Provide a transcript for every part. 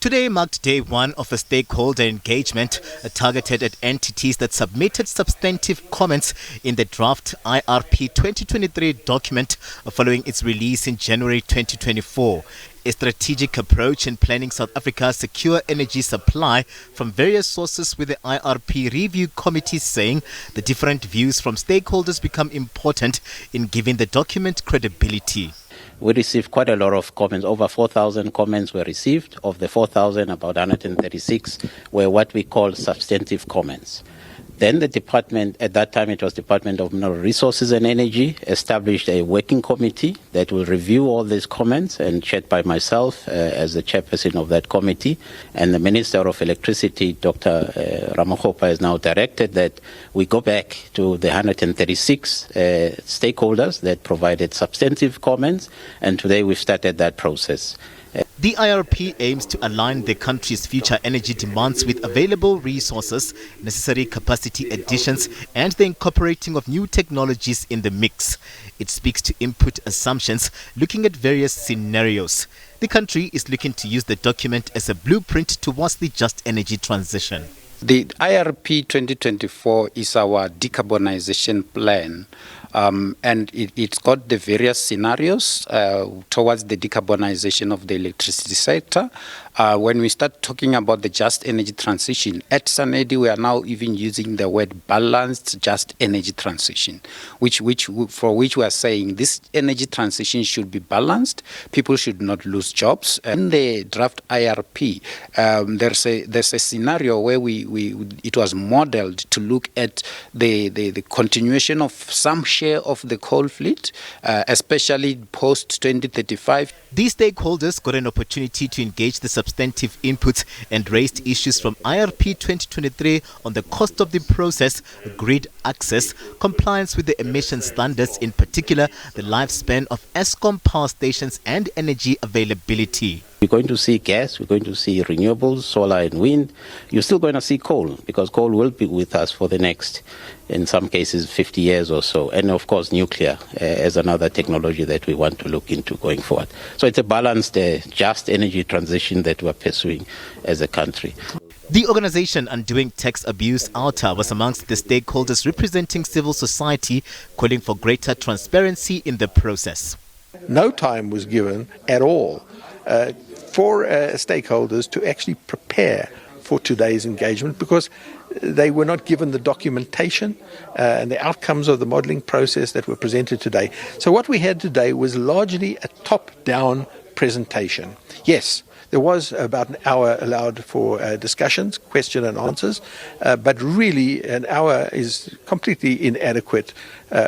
Today marked day one of a stakeholder engagement targeted at entities that submitted substantive comments in the draft IRP 2023 document following its release in January 2024. A strategic approach in planning South Africa's secure energy supply from various sources, with the IRP review committee saying the different views from stakeholders become important in giving the document credibility. We received quite a lot of comments. Over 4,000 comments were received. Of the 4,000, about 136 were what we call substantive comments. Then the department, at that time it was Department of Mineral Resources and Energy, established a working committee that will review all these comments, and chaired by myself as the chairperson of that committee. And the Minister of Electricity, Dr. Ramokgopa, has now directed that we go back to the 136 stakeholders that provided substantive comments, and today we've started that process. The IRP aims to align the country's future energy demands with available resources, necessary capacity additions, and the incorporating of new technologies in the mix. It speaks to input assumptions, looking at various scenarios. The country is looking to use the document as a blueprint towards the just energy transition. The IRP 2024 is our decarbonization plan. And it's got the various scenarios towards the decarbonization of the electricity sector. When we start talking about the just energy transition, at SANEDI we are now even using the word balanced just energy transition, for which we are saying this energy transition should be balanced. People should not lose jobs. In the draft IRP, there's a scenario where it was modeled to look at the continuation of some share of the coal fleet, especially post 2035. These stakeholders got an opportunity to engage the substantive inputs and raised issues from IRP 2023 on the cost of the process, grid access, compliance with the emission standards, in particular the lifespan of Eskom power stations, and energy availability. We're going to see gas, we're going to see renewables, solar and wind. You're still going to see coal, because coal will be with us for the next, in some cases, 50 years or so. And of course, nuclear as another technology that we want to look into going forward. So it's a balanced, just energy transition that we're pursuing as a country. The organization Undoing Tax Abuse, ALTA, was amongst the stakeholders representing civil society, calling for greater transparency in the process. No time was given at all for stakeholders to actually prepare for today's engagement, because they were not given the documentation and the outcomes of the modelling process that were presented today. So what we had today was largely a top-down presentation. Yes, there was about an hour allowed for discussions, question and answers, but really an hour is completely inadequate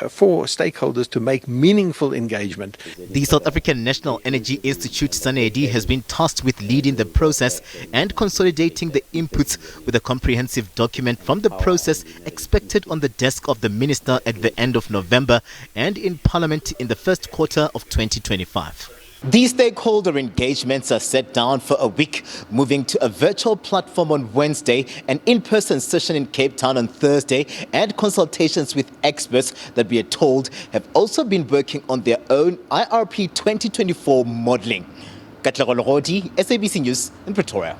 for stakeholders to make meaningful engagement. The South African National Energy Institute, SANEDI, has been tasked with leading the process and consolidating the inputs, with a comprehensive document from the process expected on the desk of the minister at the end of November and in Parliament in the first quarter of 2025. These stakeholder engagements are set down for a week, moving to a virtual platform on Wednesday, an in-person session in Cape Town on Thursday, and consultations with experts that we are told have also been working on their own IRP 2024 modelling. Katlego Legodi, SABC News in Pretoria.